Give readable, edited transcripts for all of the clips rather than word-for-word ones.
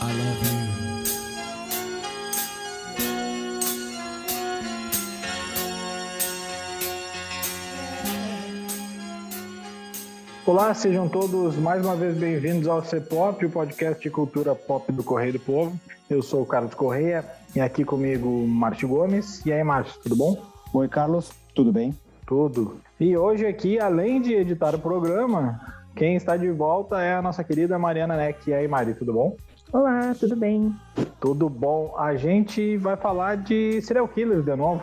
I love you. Olá, sejam todos mais uma vez bem-vindos ao C-Pop, o podcast de cultura pop do Correio do Povo. Eu sou o Carlos Correia e aqui comigo Márcio Gomes. E aí, Márcio, tudo bom? Oi, Carlos, tudo bem? Tudo. E hoje aqui, além de editar o programa, quem está de volta é a nossa querida Mariana Neck. E aí, Mari, tudo bom? Olá, tudo bem? Tudo bom. A gente vai falar de serial killers de novo.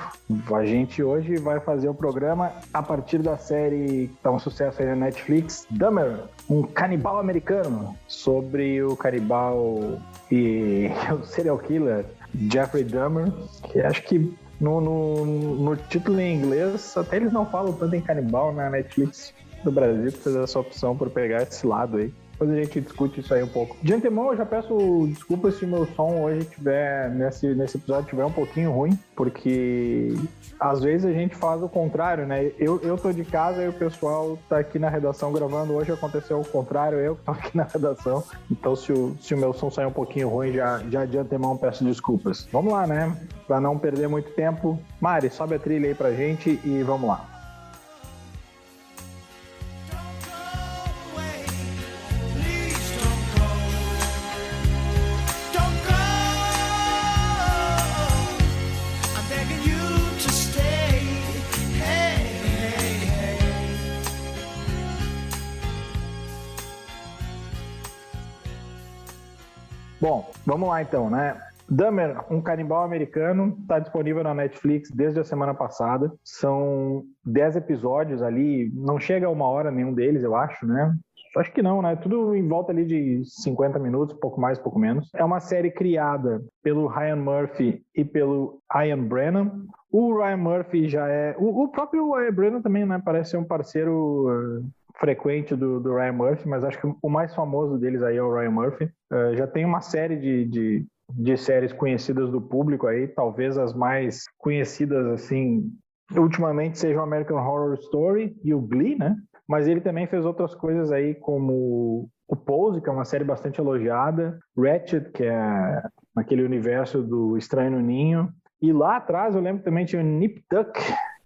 A gente hoje vai fazer o programa a partir da série que tá um sucesso aí na Netflix, Dahmer, um canibal americano, sobre o canibal e o serial killer Jeffrey Dahmer, que acho que no título em inglês, até eles não falam tanto em canibal na Netflix do Brasil, pra fazer essa opção por pegar esse lado aí. Depois a gente discute isso aí um pouco. De antemão, eu já peço desculpas se o meu som hoje tiver, nesse episódio, tiver um pouquinho ruim, porque às vezes a gente faz o contrário, né? Eu tô de casa e o pessoal tá aqui na redação gravando. Hoje aconteceu o contrário, eu que tô aqui na redação. Então, se o meu som sair um pouquinho ruim, já de antemão peço desculpas. Vamos lá, né? Pra não perder muito tempo. Mari, sobe a trilha aí pra gente e vamos lá. Bom, vamos lá então, né? Dahmer, um canibal americano, está disponível na Netflix desde a semana passada. São 10 episódios ali, não chega a 1 hora nenhum deles, eu acho, né? Acho que não, né? Tudo em volta ali de 50 minutos, pouco mais, pouco menos. É uma série criada pelo Ryan Murphy e pelo Ian Brennan. O Ryan Murphy já é... O próprio Ian Brennan também, né? Parece ser um parceiro... frequente do Ryan Murphy, mas acho que o mais famoso deles aí é o Ryan Murphy. Já tem uma série de séries conhecidas do público aí, talvez as mais conhecidas, assim, ultimamente sejam American Horror Story e o Glee, né? Mas ele também fez outras coisas aí, como o Pose, que é uma série bastante elogiada, Ratched, que é naquele universo do Estranho no Ninho, e lá atrás eu lembro que também tinha o Nip Tuck,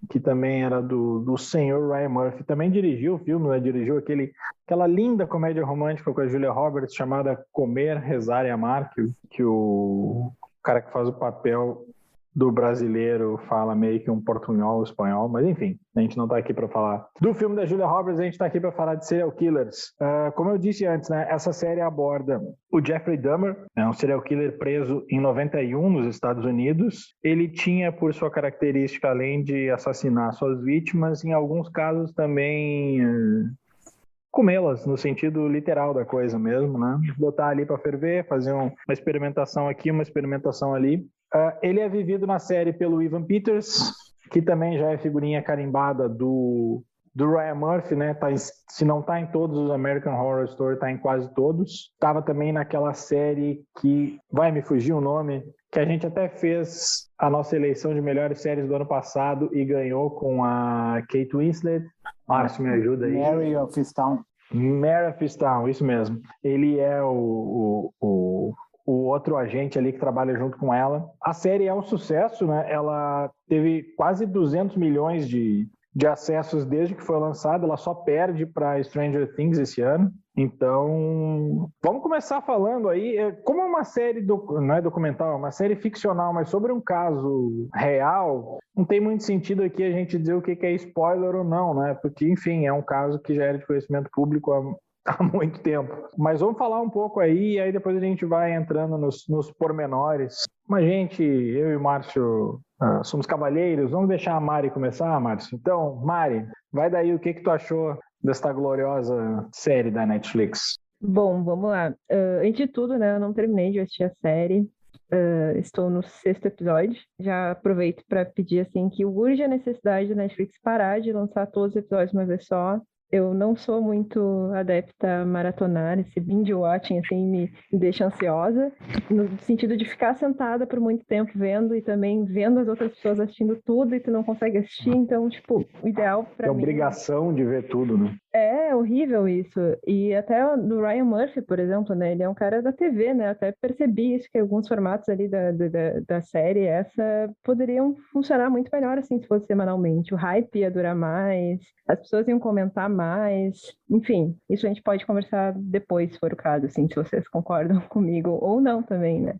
que também era do senhor Ryan Murphy, também dirigiu o filme, né? Dirigiu aquela linda comédia romântica com a Julia Roberts, chamada Comer, Rezar e Amar, que o cara que faz o papel do brasileiro fala meio que um portunhol espanhol, mas enfim, a gente não tá aqui para falar do filme da Julia Roberts, a gente tá aqui para falar de serial killers. Como eu disse antes, né, essa série aborda o Jeffrey Dahmer, um serial killer preso em 91 nos Estados Unidos. Ele tinha por sua característica, além de assassinar suas vítimas, em alguns casos também comê-las, no sentido literal da coisa mesmo, né? Botar ali para ferver, fazer uma experimentação aqui, uma experimentação ali. Ele é vivido na série pelo Evan Peters, que também já é figurinha carimbada do Ryan Murphy, né? Se não tá em todos os American Horror Story, tá em quase todos. Tava também naquela série que vai me fugir o nome, que a gente até fez a nossa eleição de melhores séries do ano passado e ganhou com a Kate Winslet. Márcio, me ajuda aí. Mary of Easttown. Mary of Easttown, isso mesmo. Ele é o outro agente ali que trabalha junto com ela. A série é um sucesso, né? Ela teve quase 200 milhões de acessos desde que foi lançada. Ela só perde para Stranger Things esse ano. Então, vamos começar falando aí, como é uma série, não é documental, é uma série ficcional, mas sobre um caso real, não tem muito sentido aqui a gente dizer o que é spoiler ou não, né? Porque, enfim, é um caso que já era de conhecimento público há muito tempo. Mas vamos falar um pouco aí, e aí depois a gente vai entrando nos pormenores. Mas, gente, eu e o Márcio somos cavalheiros, vamos deixar a Mari começar, Márcio? Então, Mari, vai daí o que tu achou desta gloriosa série da Netflix? Bom, vamos lá. Antes de tudo, né, eu não terminei de assistir a série. Estou no 6º episódio. Já aproveito para pedir assim que urge a necessidade da Netflix parar de lançar todos os episódios de uma vez só. Eu não sou muito adepta a maratonar, esse binge watching assim me deixa ansiosa, no sentido de ficar sentada por muito tempo vendo e também vendo as outras pessoas assistindo tudo e tu não consegue assistir, então, tipo, o ideal pra mim... É obrigação de ver tudo, né? É horrível isso. E até do Ryan Murphy, por exemplo, né? Ele é um cara da TV, né? Eu até percebi isso, que alguns formatos ali da série, essa, poderiam funcionar muito melhor, assim, se fosse semanalmente. O hype ia durar mais, as pessoas iam comentar mais. Enfim, isso a gente pode conversar depois, se for o caso, assim, se vocês concordam comigo ou não também, né?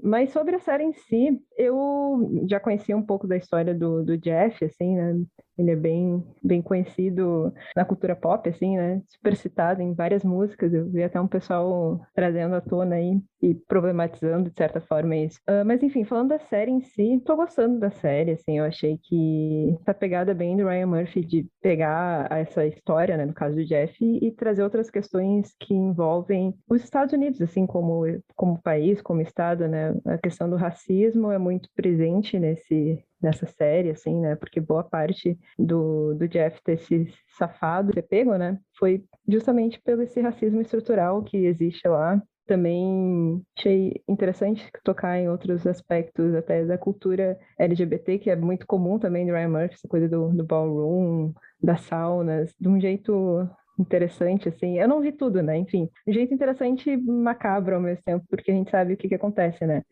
Mas sobre a série em si, eu já conhecia um pouco da história do Jeff, assim, né? Ele é bem conhecido na cultura pop, assim, né? Super citado em várias músicas. Eu vi até um pessoal trazendo à tona aí e problematizando, de certa forma, isso. Mas, enfim, falando da série em si, tô gostando da série, assim. Eu achei que tá pegada bem do Ryan Murphy de pegar essa história, né, no caso do Jeff, e trazer outras questões que envolvem os Estados Unidos, assim, como país, como estado, né? A questão do racismo é muito presente nessa série, assim, né? Porque boa parte do Jeff ter se safado, ser pego, né? Foi justamente pelo esse racismo estrutural que existe lá. Também achei interessante tocar em outros aspectos até da cultura LGBT, que é muito comum também do Ryan Murphy, essa coisa do ballroom, das saunas, de um jeito interessante, assim. Eu não vi tudo, né? Enfim, um jeito interessante e macabro ao mesmo tempo, porque a gente sabe o que acontece, né?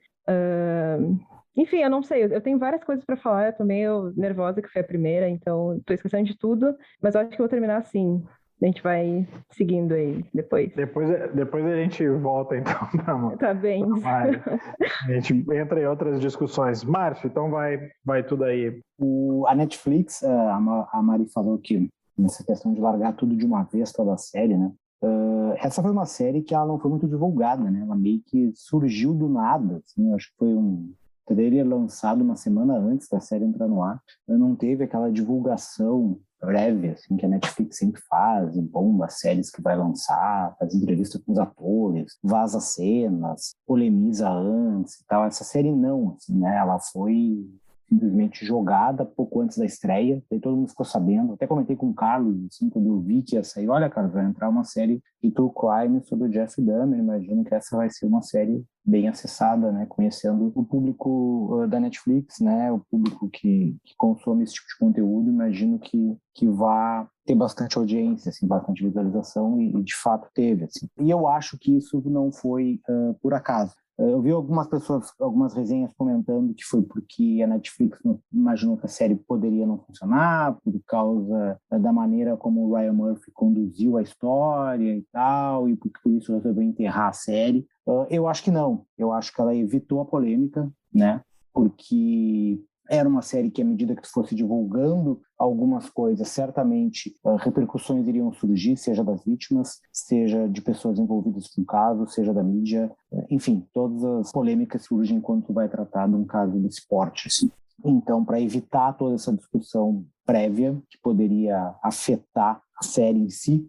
Enfim, eu não sei, eu tenho várias coisas para falar, eu tô meio nervosa que foi a primeira, então tô esquecendo de tudo, mas eu acho que eu vou terminar assim. A gente vai seguindo aí depois. Depois a gente volta, então, Tá bem. Mari. A gente entra em outras discussões. Márcio, então vai tudo aí. A Netflix, a Mari falou que nessa questão de largar tudo de uma vez toda a série, né? Essa foi uma série que ela não foi muito divulgada, né? Ela meio que surgiu do nada, assim, acho que foi um trailer lançado uma semana antes da série entrar no ar. Não teve aquela divulgação prévia, assim, que a Netflix sempre faz, bomba as séries que vai lançar, faz entrevista com os atores, vaza cenas, polemiza antes e tal. Essa série não, assim, né? Ela foi simplesmente jogada pouco antes da estreia, daí todo mundo ficou sabendo, até comentei com o Carlos, assim, quando eu vi que ia sair, olha, cara, vai entrar uma série de True Crime sobre o Jeff Dahmer, imagino que essa vai ser uma série bem acessada, né, conhecendo o público da Netflix, né, o público que consome esse tipo de conteúdo, imagino que vá ter bastante audiência, assim, bastante visualização e de fato teve, assim. E eu acho que isso não foi por acaso. Eu vi algumas pessoas, algumas resenhas comentando que foi porque a Netflix imaginou que a série poderia não funcionar por causa da maneira como o Ryan Murphy conduziu a história e tal, e por isso resolveu enterrar a série. Eu acho que não. Eu acho que ela evitou a polêmica, né? Porque era uma série que, à medida que tu fosse divulgando algumas coisas, certamente repercussões iriam surgir, seja das vítimas, seja de pessoas envolvidas com o caso, seja da mídia, enfim, todas as polêmicas surgem quando tu vai tratar de um caso desse porte, assim. Então, para evitar toda essa discussão prévia que poderia afetar a série em si,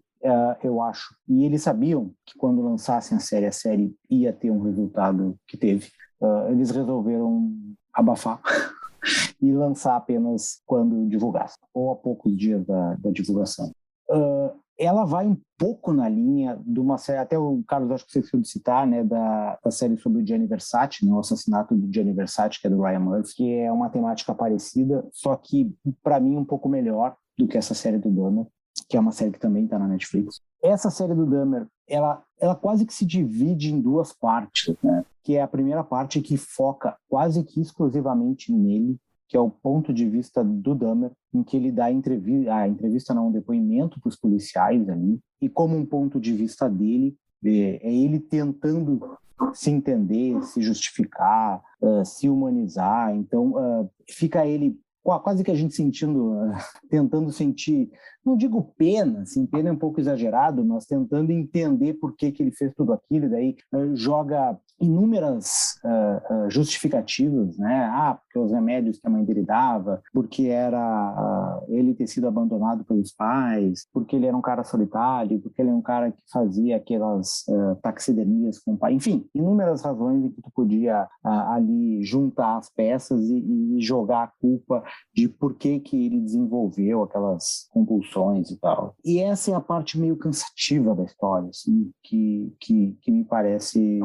eu acho, e eles sabiam que quando lançassem a série ia ter um resultado que teve, eles resolveram abafar e lançar apenas quando divulgasse, ou a poucos dias da divulgação. Ela vai um pouco na linha de uma série, até o Carlos, acho que você esqueceu de citar, né, da série sobre o Gianni Versace, né, o assassinato do Gianni Versace, que é do Ryan Murphy, que é uma temática parecida, só que, para mim, um pouco melhor do que essa série do Dahmer, que é uma série que também está na Netflix. Essa série do Dahmer, ela quase que se divide em duas partes, né? Que é a primeira parte que foca quase que exclusivamente nele, que é o ponto de vista do Dahmer, em que ele dá um depoimento para os policiais ali, e como um ponto de vista dele, é ele tentando se entender, se justificar, se humanizar. Então, fica ele quase que a gente tentando sentir, não digo pena, assim, pena é um pouco exagerado, mas tentando entender por que ele fez tudo aquilo, e daí joga inúmeras justificativas, né? Porque os remédios que a mãe dele dava, porque era ele ter sido abandonado pelos pais, porque ele era um cara solitário, porque ele é um cara que fazia aquelas taxidermias com o pai, enfim, inúmeras razões em que tu podia ali juntar as peças e jogar a culpa de por que ele desenvolveu aquelas compulsões e tal. E essa é a parte meio cansativa da história, assim, que me parece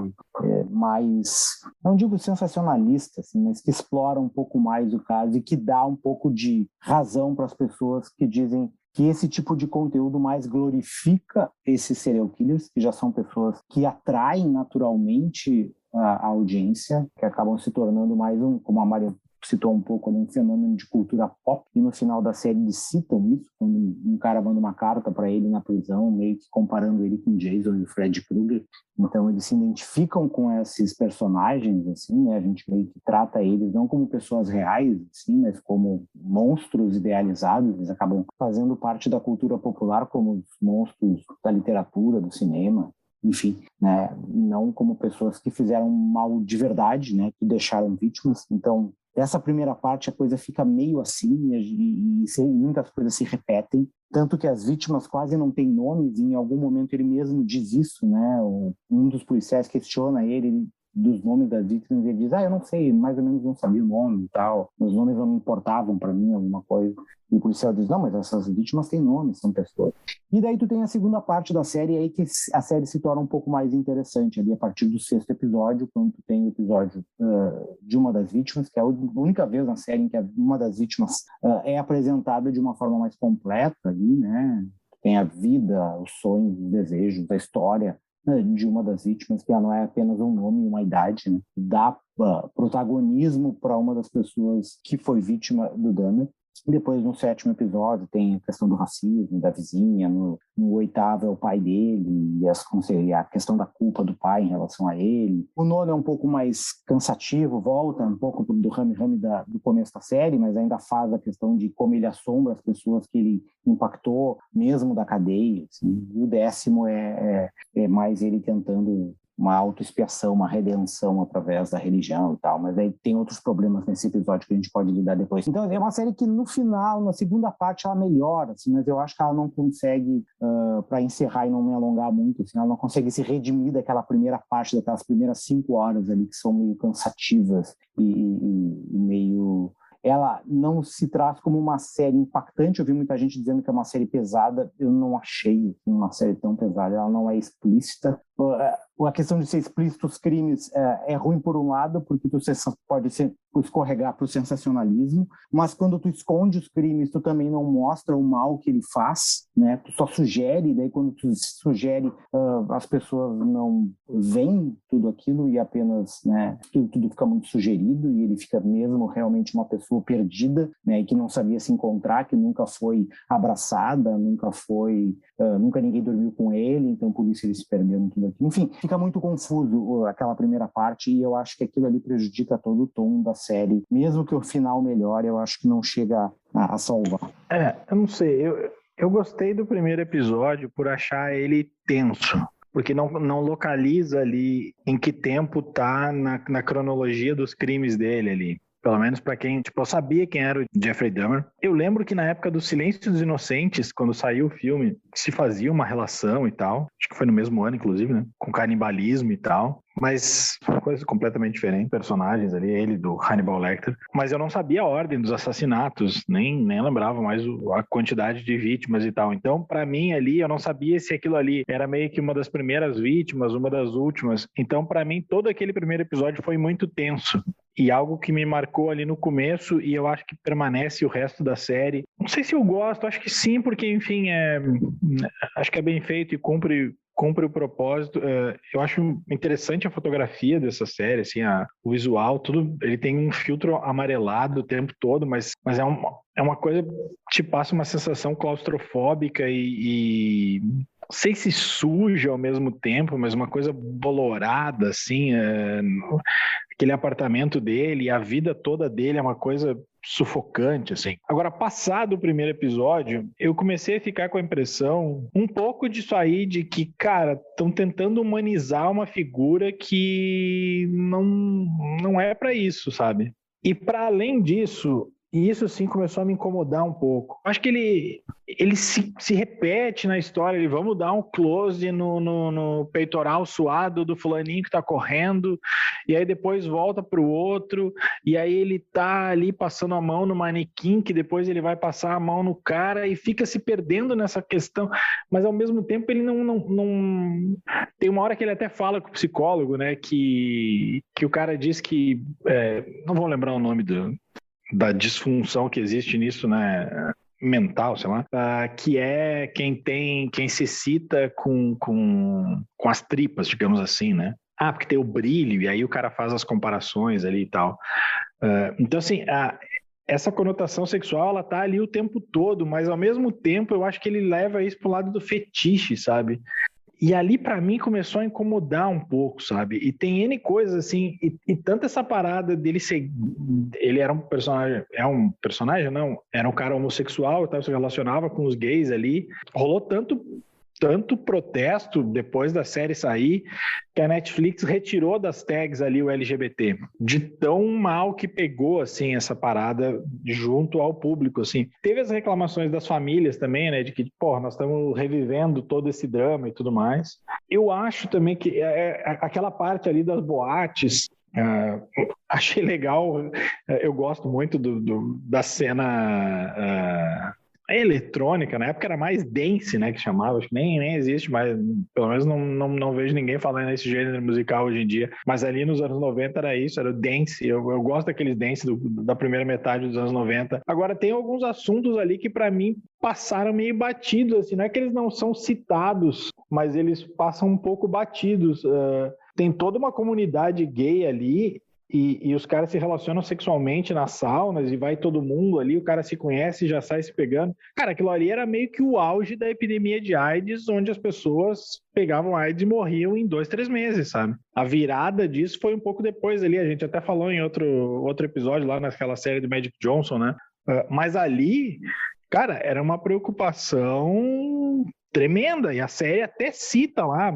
mais, não digo sensacionalista, assim, mas que explora um pouco mais o caso e que dá um pouco de razão para as pessoas que dizem que esse tipo de conteúdo mais glorifica esses serial killers, que já são pessoas que atraem naturalmente a audiência, que acabam se tornando mais como a Maria citou um pouco ali, um fenômeno de cultura pop, e no final da série eles citam isso, quando um cara manda uma carta para ele na prisão, meio que comparando ele com Jason e o Fred Krueger. Então eles se identificam com esses personagens, assim, né? A gente meio que trata eles não como pessoas reais, assim, mas como monstros idealizados. Eles acabam fazendo parte da cultura popular como os monstros da literatura, do cinema, enfim, né? Não como pessoas que fizeram mal de verdade, né? Que deixaram vítimas. Então, essa primeira parte a coisa fica meio assim e muitas coisas se repetem, tanto que as vítimas quase não têm nomes, e em algum momento ele mesmo diz isso, né? Um dos policiais questiona ele dos nomes das vítimas, e ele diz, eu não sei, mais ou menos não sabia o nome e tal, os nomes não importavam para mim, alguma coisa. E o policial diz, não, mas essas vítimas têm nomes, são pessoas. E daí tu tem a segunda parte da série, aí que a série se torna um pouco mais interessante, ali a partir do 6º episódio, quando tu tem o episódio de uma das vítimas, que é a única vez na série em que uma das vítimas é apresentada de uma forma mais completa ali, né? Tem a vida, os sonhos, os desejos, a história de uma das vítimas, que ela não é apenas um nome e uma idade, né? Dá protagonismo para uma das pessoas que foi vítima do Dahmer. Depois, no 7º episódio, tem a questão do racismo, da vizinha. No 8º é o pai dele e a questão da culpa do pai em relação a ele. O 9º é um pouco mais cansativo, volta um pouco do rame-rame do começo da série, mas ainda faz a questão de como ele assombra as pessoas que ele impactou, mesmo da cadeia. Assim. E o 10º é mais ele tentando uma autoexpiação, uma redenção através da religião e tal, mas aí tem outros problemas nesse episódio que a gente pode lidar depois. Então é uma série que no final, na segunda parte, ela melhora, assim, mas eu acho que ela não consegue, para encerrar e não me alongar muito, assim, ela não consegue se redimir daquela primeira parte, daquelas primeiras 5 horas ali que são meio cansativas e meio... Ela não se traz como uma série impactante. Eu vi muita gente dizendo que é uma série pesada. Eu não achei uma série tão pesada. Ela não é explícita. A questão de ser explícito os crimes é ruim por um lado, porque tu pode escorregar para o sensacionalismo, mas quando tu esconde os crimes, tu também não mostra o mal que ele faz, né? Tu só sugere, daí quando tu sugere, as pessoas não veem tudo aquilo e apenas, né, tudo fica muito sugerido e ele fica mesmo realmente uma pessoa perdida, né, e que não sabia se encontrar, que nunca foi abraçada, nunca ninguém dormiu com ele, então por isso ele se perdeu em tudo aquilo. Enfim, fica muito confuso aquela primeira parte e eu acho que aquilo ali prejudica todo o tom da série. Mesmo que o final melhore, eu acho que não chega a salvar. Eu não sei. Eu gostei do primeiro episódio por achar ele tenso, porque não localiza ali em que tempo tá na cronologia dos crimes dele ali. Pelo menos para quem, eu sabia quem era o Jeffrey Dahmer. Eu lembro que na época do Silêncio dos Inocentes, quando saiu o filme, se fazia uma relação e tal. Acho que foi no mesmo ano, inclusive, né? Com canibalismo e tal. Mas coisa completamente diferente. Personagens ali, ele do Hannibal Lecter. Mas eu não sabia a ordem dos assassinatos, nem lembrava mais a quantidade de vítimas e tal. Então, para mim ali, eu não sabia se aquilo ali era meio que uma das primeiras vítimas, uma das últimas. Então, para mim, todo aquele primeiro episódio foi muito tenso. E algo que me marcou ali no começo, e eu acho que permanece o resto da série. Não sei se eu gosto, acho que sim, porque, enfim, acho que é bem feito e cumpre o propósito. Eu acho interessante a fotografia dessa série, assim, o visual, tudo. Ele tem um filtro amarelado o tempo todo, mas é uma coisa que te passa uma sensação claustrofóbica e não sei se suja ao mesmo tempo, mas uma coisa bolorada, assim, aquele apartamento dele, a vida toda dele é uma coisa sufocante, assim. Agora, passado o primeiro episódio, eu comecei a ficar com a impressão um pouco disso aí, de que, cara, estão tentando humanizar uma figura que não é pra isso, sabe? E para além disso, e isso sim começou a me incomodar um pouco. Acho que ele se repete na história. Vamos dar um close no peitoral suado do fulaninho que tá correndo, e aí depois volta pro outro, e aí ele tá ali passando a mão no manequim, que depois ele vai passar a mão no cara, e fica se perdendo nessa questão, mas ao mesmo tempo ele não... Tem uma hora que ele até fala com o psicólogo, né, que o cara diz que... não vou lembrar o nome da disfunção que existe nisso, né? mental, sei lá, que é quem se excita com as tripas, digamos assim, né? Porque tem o brilho, e aí o cara faz as comparações ali e tal. Então, assim, essa conotação sexual, ela tá ali o tempo todo, mas ao mesmo tempo eu acho que ele leva isso pro lado do fetiche, sabe? E ali, pra mim, começou a incomodar um pouco, sabe? E tem N coisas, assim, e tanto essa parada dele ser... Ele era um personagem... É um personagem, não? Era um cara homossexual e tal, se relacionava com os gays ali. Rolou tanto protesto depois da série sair, que a Netflix retirou das tags ali o LGBT, de tão mal que pegou, assim, essa parada junto ao público, assim. Teve as reclamações das famílias também, né, de que, nós estamos revivendo todo esse drama e tudo mais. Eu acho também que aquela parte ali das boates, achei legal, eu gosto muito da cena... eletrônica, na época era mais dance, né, que chamava, acho que nem existe mais, pelo menos não vejo ninguém falando nesse gênero musical hoje em dia, mas ali nos anos 90 era isso, era o dance, eu gosto daqueles dance da primeira metade dos anos 90. Agora tem alguns assuntos ali que para mim passaram meio batidos, assim, não é que eles não são citados, mas eles passam um pouco batidos. Tem toda uma comunidade gay ali, e os caras se relacionam sexualmente nas saunas e vai todo mundo ali, o cara se conhece e já sai se pegando. Cara, aquilo ali era meio que o auge da epidemia de AIDS, onde as pessoas pegavam AIDS e morriam em 2-3 meses, sabe? A virada disso foi um pouco depois ali, a gente até falou em outro episódio lá naquela série do Magic Johnson, né? Mas ali, cara, era uma preocupação tremenda, e a série até cita lá,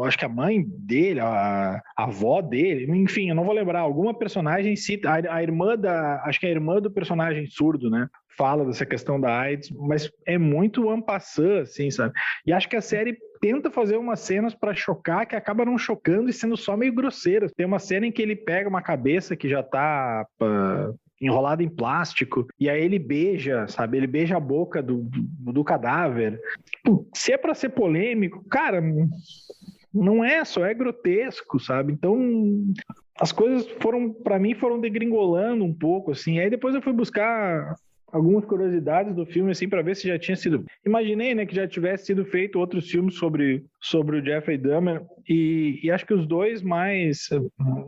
acho que a mãe dele, a avó dele, enfim, eu não vou lembrar, alguma personagem cita, a irmã acho que é a irmã do personagem surdo, né, fala dessa questão da AIDS, mas é muito en passant, assim, sabe, e acho que a série tenta fazer umas cenas pra chocar que acaba não chocando e sendo só meio grosseiras. Tem uma cena em que ele pega uma cabeça que já tá... enrolado em plástico, e aí ele beija, sabe? Ele beija a boca do cadáver. Se é pra ser polêmico, cara, não é, só é grotesco, sabe? Então, as coisas pra mim foram degringolando um pouco, assim. Aí depois eu fui buscar algumas curiosidades do filme, assim, para ver se já tinha sido... Imaginei, né, que já tivesse sido feito outros filmes sobre o Jeffrey Dahmer, e acho que os dois mais...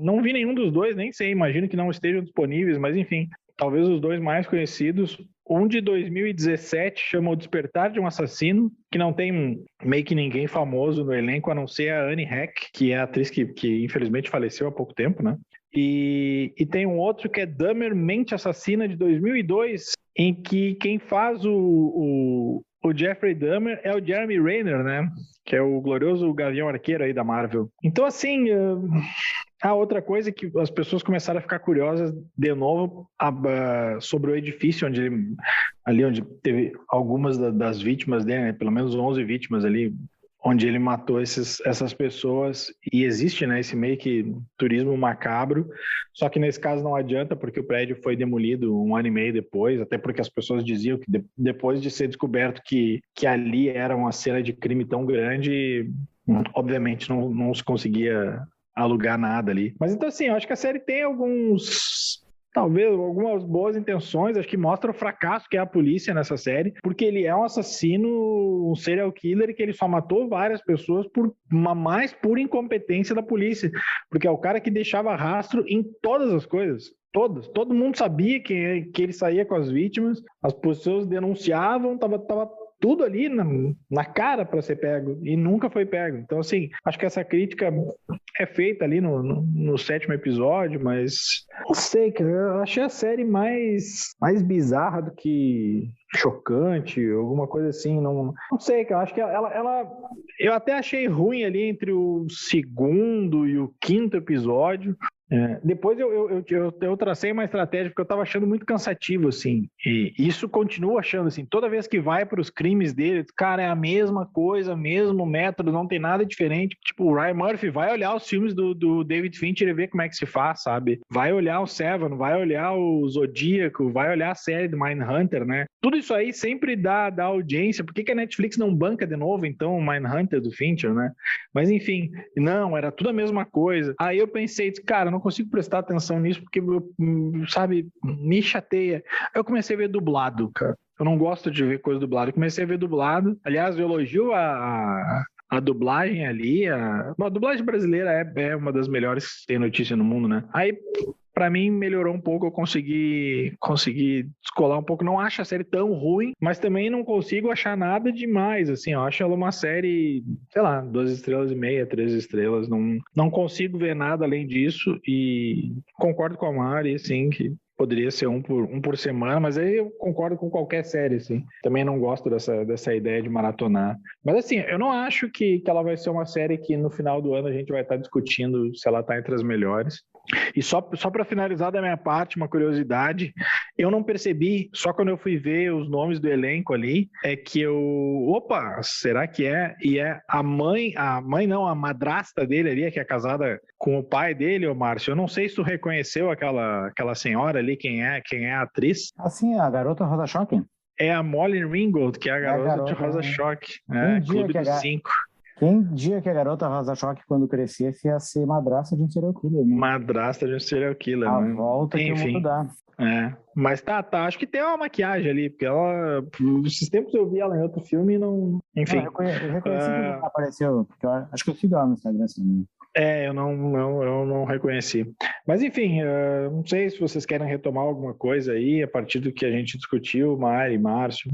Não vi nenhum dos dois, nem sei, imagino que não estejam disponíveis, mas enfim, talvez os dois mais conhecidos. Um de 2017 chama O Despertar de um Assassino, que não tem meio que ninguém famoso no elenco, a não ser a Anne Heck, que é a atriz que infelizmente faleceu há pouco tempo, né? E tem um outro que é Dahmer, Mente Assassina, de 2002, em que quem faz o Jeffrey Dahmer é o Jeremy Renner, né? Que é o glorioso Gavião Arqueiro aí da Marvel. Então, assim, a outra coisa é que as pessoas começaram a ficar curiosas de novo sobre o edifício onde teve algumas das vítimas dele, né? Pelo menos 11 vítimas ali, onde ele matou essas pessoas, e existe, né, esse meio que turismo macabro, só que nesse caso não adianta, porque o prédio foi demolido 1 ano e meio depois, até porque as pessoas diziam que depois de ser descoberto que ali era uma cena de crime tão grande, obviamente não se conseguia alugar nada ali. Mas então, assim, eu acho que a série tem talvez algumas boas intenções, acho que mostra o fracasso que é a polícia nessa série, porque ele é um assassino, um serial killer, que ele só matou várias pessoas por uma mais pura incompetência da polícia, porque é o cara que deixava rastro em todas as coisas. Todo mundo sabia que ele saía com as vítimas, as pessoas denunciavam, tava tudo ali na cara para ser pego, e nunca foi pego. Então, assim, acho que essa crítica é feita ali no 7º episódio, mas não sei, cara, eu achei a série mais bizarra do que chocante, alguma coisa assim, não sei, cara, acho que ela eu até achei ruim ali entre o 2º e o 5º episódio. Depois eu tracei uma estratégia, porque eu tava achando muito cansativo, assim, e isso continuo achando, assim, toda vez que vai para os crimes dele, cara, é a mesma coisa, mesmo método, não tem nada diferente. Tipo, o Ryan Murphy vai olhar os filmes do David Fincher e ver como é que se faz, sabe? Vai olhar o Seven, vai olhar o Zodíaco, vai olhar a série do Mindhunter, né? Tudo isso aí sempre dá audiência. Por que a Netflix não banca de novo, então, o Mindhunter do Fincher, né? Mas, enfim, não, era tudo a mesma coisa. Aí eu pensei, cara, não consigo prestar atenção nisso porque, sabe, me chateia. Aí eu comecei a ver dublado, cara. Eu não gosto de ver coisa dublada. Eu comecei a ver dublado. Aliás, eu elogio a dublagem ali. A dublagem brasileira é uma das melhores que tem notícia no mundo, né? Aí, pra mim, melhorou um pouco. Eu consegui descolar um pouco. Não acho a série tão ruim, mas também não consigo achar nada demais, assim. Eu acho ela uma série, sei lá, 2,5 estrelas, 3 estrelas. Não consigo ver nada além disso e concordo com a Mari, assim, que poderia ser um por semana, mas aí eu concordo com qualquer série, assim. Também não gosto dessa ideia de maratonar. Mas assim, eu não acho que ela vai ser uma série que no final do ano a gente vai estar discutindo se ela está entre as melhores. E só para finalizar da minha parte, uma curiosidade, eu não percebi, só quando eu fui ver os nomes do elenco ali, é que opa, será que é? E é a mãe não, a madrasta dele ali, que é casada com o pai dele, ô Márcio. Eu não sei se tu reconheceu aquela senhora ali, quem é a atriz. Assim, a garota Rosa Choque? É a Molly Ringwald, que é a garota de Rosa Choque. Clube dos 5. Quem dia que a garota Rosa Choque, quando crescesse, ia ser madrasta de um serial killer, né? Madrasta de um serial killer, a né? Volta que o mundo dá. Mas tá, acho que tem uma maquiagem ali, porque ela, esses tempos eu vi ela em outro filme e não, enfim. Eu reconheci que ela apareceu, porque eu acho que eu sigo ela no Instagram assim. Eu não reconheci. Mas enfim, não sei se vocês querem retomar alguma coisa aí, a partir do que a gente discutiu, Mari, Márcio.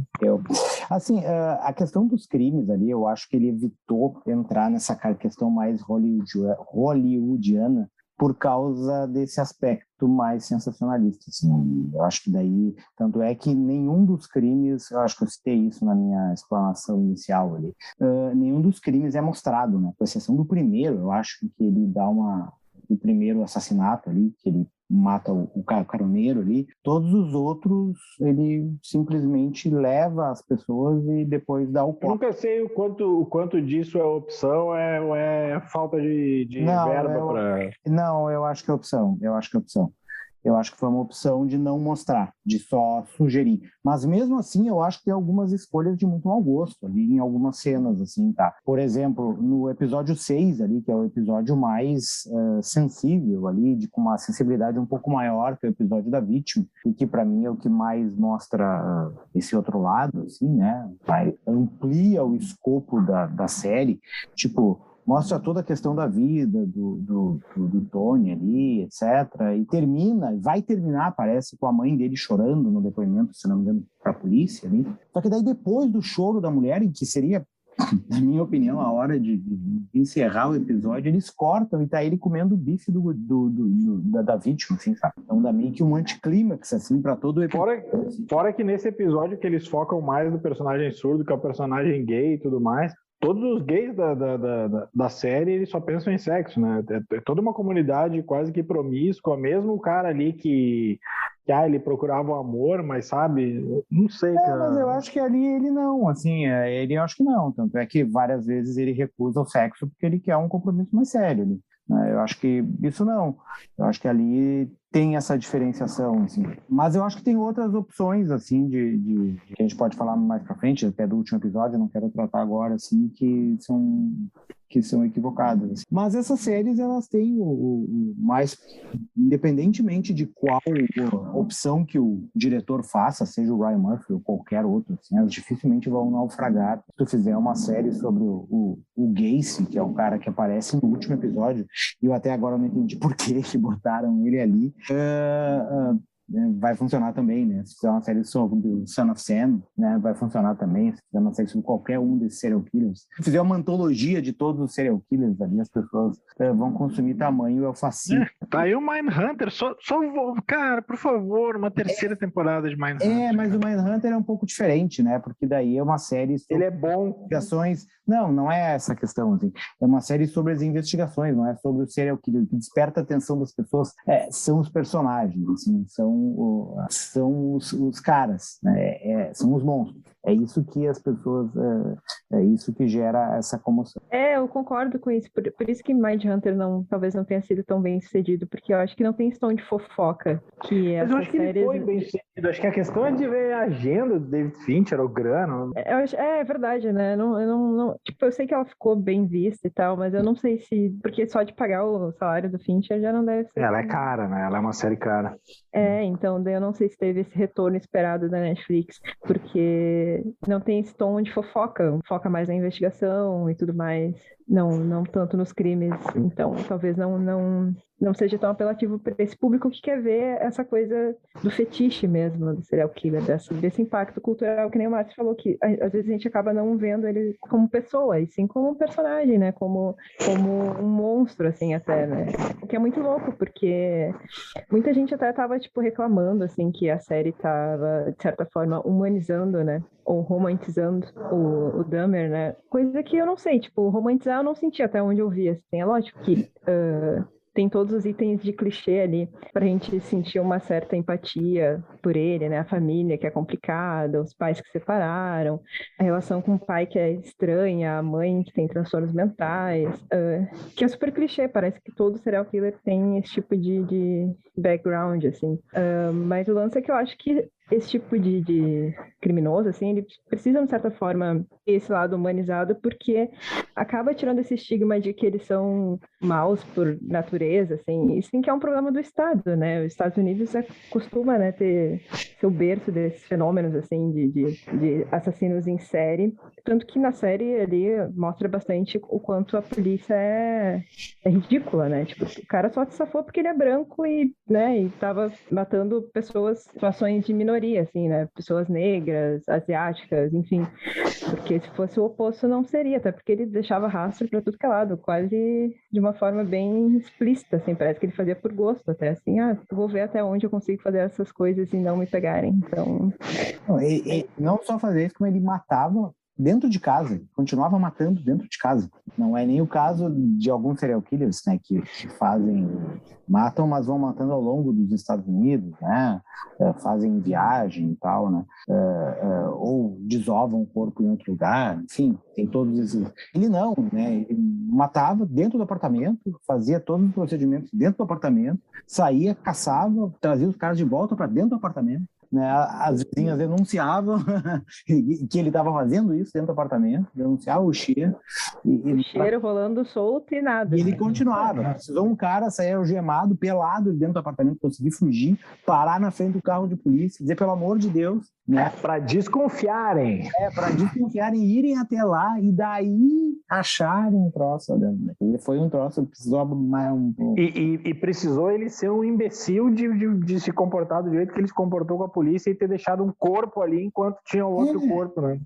Assim, a questão dos crimes ali, eu acho que ele evitou entrar nessa questão mais hollywoodiana, por causa desse aspecto mais sensacionalista, assim. Eu acho que daí, tanto é que nenhum dos crimes, eu acho que eu citei isso na minha explanação inicial ali, nenhum dos crimes é mostrado, né? Com exceção do primeiro, eu acho que ele dá o primeiro assassinato ali, que ele mata o caroneiro ali, todos os outros ele simplesmente leva as pessoas e depois dá o corte. Eu nunca sei o quanto disso é opção ou é falta de verba para... Não, eu acho que é opção. Eu acho que foi uma opção de não mostrar, de só sugerir. Mas mesmo assim, eu acho que tem algumas escolhas de muito mau gosto ali em algumas cenas, assim, tá? Por exemplo, no episódio 6 ali, que é o episódio mais sensível ali, com uma sensibilidade um pouco maior que o episódio da vítima, e que para mim é o que mais mostra esse outro lado, assim, né? Amplia o escopo da série, tipo... Mostra toda a questão da vida do Tony ali, etc. E vai terminar, parece, com a mãe dele chorando no depoimento, se não me engano, para a polícia ali. Só que daí, depois do choro da mulher, em que seria, na minha opinião, a hora de encerrar o episódio, eles cortam e tá ele comendo o bife da vítima, assim, sabe? Então dá meio que um anticlímax, assim, para todo o episódio. Fora que nesse episódio que eles focam mais no personagem surdo, que é o personagem gay e tudo mais, todos os gays da série, eles só pensam em sexo, né? É toda uma comunidade quase que promíscua, mesmo o cara ali que ele procurava o amor, mas sabe, não sei, cara. Mas eu acho que ali ele não, assim, ele eu acho que não, tanto é que várias vezes ele recusa o sexo porque ele quer um compromisso mais sério, né? Eu acho que isso não, eu acho que ali tem essa diferenciação, assim. Mas eu acho que tem outras opções, assim, de que a gente pode falar mais pra frente, até do último episódio, eu não quero tratar agora, assim, que são equivocadas. Assim. Mas essas séries, elas têm o mais, independentemente de qual opção que o diretor faça, seja o Ryan Murphy ou qualquer outro, assim, elas dificilmente vão naufragar. Se tu fizer uma série sobre o Gacy, que é o cara que aparece no último episódio, e eu até agora não entendi por que botaram ele ali, vai funcionar também, né? Se fizer uma série sobre o Son of Sam, né, vai funcionar também. Se fizer uma série sobre qualquer um desses serial killers, se fizer uma antologia de todos os serial killers ali, as pessoas vão consumir tamanho, é o fascínio. Tá aí o Mindhunter, cara, por favor, uma terceira temporada de Mindhunter. Mas o Mindhunter é um pouco diferente, né? Porque daí é uma série sobre... Ele é bom. Investigações. Não é essa a questão, assim. É uma série sobre as investigações, não é sobre o serial killer. O que desperta a atenção das pessoas são os personagens, assim, são os caras, né? São os monstros. É isso que as pessoas... É isso que gera essa comoção. Eu concordo com isso. Por isso que Mindhunter talvez não tenha sido tão bem sucedido, porque eu acho que não tem esse tom de fofoca que Mas eu acho que ele foi bem sucedido. Acho que a questão é de ver a agenda do David Fincher, o grana. É verdade, né? Tipo, eu sei que ela ficou bem vista e tal, mas eu não sei se... Porque só de pagar o salário do Fincher já não deve ser... Ela é cara, né? Ela é uma série cara. Então daí eu não sei se teve esse retorno esperado da Netflix, porque não tem esse tom de foca mais na investigação e tudo mais, não tanto nos crimes, então talvez não seja tão apelativo para esse público que quer ver essa coisa do fetiche mesmo, do serial killer, desse impacto cultural, que nem o Márcio falou, que às vezes a gente acaba não vendo ele como pessoa, e sim como um personagem, né, como um monstro, assim, até, né, o que é muito louco, porque muita gente até tava, tipo, reclamando, assim, que a série tava, de certa forma, humanizando, né, ou romantizando o Dahmer, né, coisa que eu não sei, tipo, romantizar eu não senti até onde eu vi, assim, é lógico que tem todos os itens de clichê ali pra gente sentir uma certa empatia por ele, né, a família que é complicada, os pais que se separaram, a relação com o pai que é estranha, a mãe que tem transtornos mentais, que é super clichê, parece que todo serial killer tem esse tipo de background, assim. Mas o lance é que eu acho que esse tipo de criminoso, assim, ele precisa, de certa forma, ter esse lado humanizado, porque acaba tirando esse estigma de que eles são maus por natureza, assim, e sim que é um problema do Estado, né? Os Estados Unidos costuma, né, ter seu berço desses fenômenos, assim, de assassinos em série, tanto que na série ali mostra bastante o quanto a polícia é ridícula, né? Tipo, o cara só se safou porque ele é branco e, né, e tava matando pessoas, situações de minoria, assim, né? Pessoas negras, asiáticas, enfim. Porque se fosse o oposto, não seria, até porque ele deixava rastro para tudo que é lado, quase de uma forma bem explícita, assim, parece que ele fazia por gosto, até assim, vou ver até onde eu consigo fazer essas coisas e não me pegarem, então... Não só fazer isso, como ele matava dentro de casa, continuava matando dentro de casa. Não é nem o caso de alguns serial killers, né, que matam, mas vão matando ao longo dos Estados Unidos, né, fazem viagem e tal, né, ou desovam o corpo em outro lugar, enfim, tem todos esses... Ele não, né, ele matava dentro do apartamento, fazia todos os procedimentos dentro do apartamento, saía, caçava, trazia os caras de volta para dentro do apartamento, né, as vizinhas denunciavam que ele estava fazendo isso dentro do apartamento, denunciava o cheiro. O cheiro rolando solto e nada. E ele continuava. Precisou um cara sair algemado, pelado dentro do apartamento, conseguir fugir, parar na frente do carro de polícia, dizer, pelo amor de Deus, né? Para desconfiarem. Para desconfiarem, irem até lá e daí acharem um troço. Ele foi um troço, precisou mais um pouco. E precisou ele ser um imbecil de se comportar do jeito que ele se comportou com a polícia e ter deixado um corpo ali enquanto tinha outro corpo, né?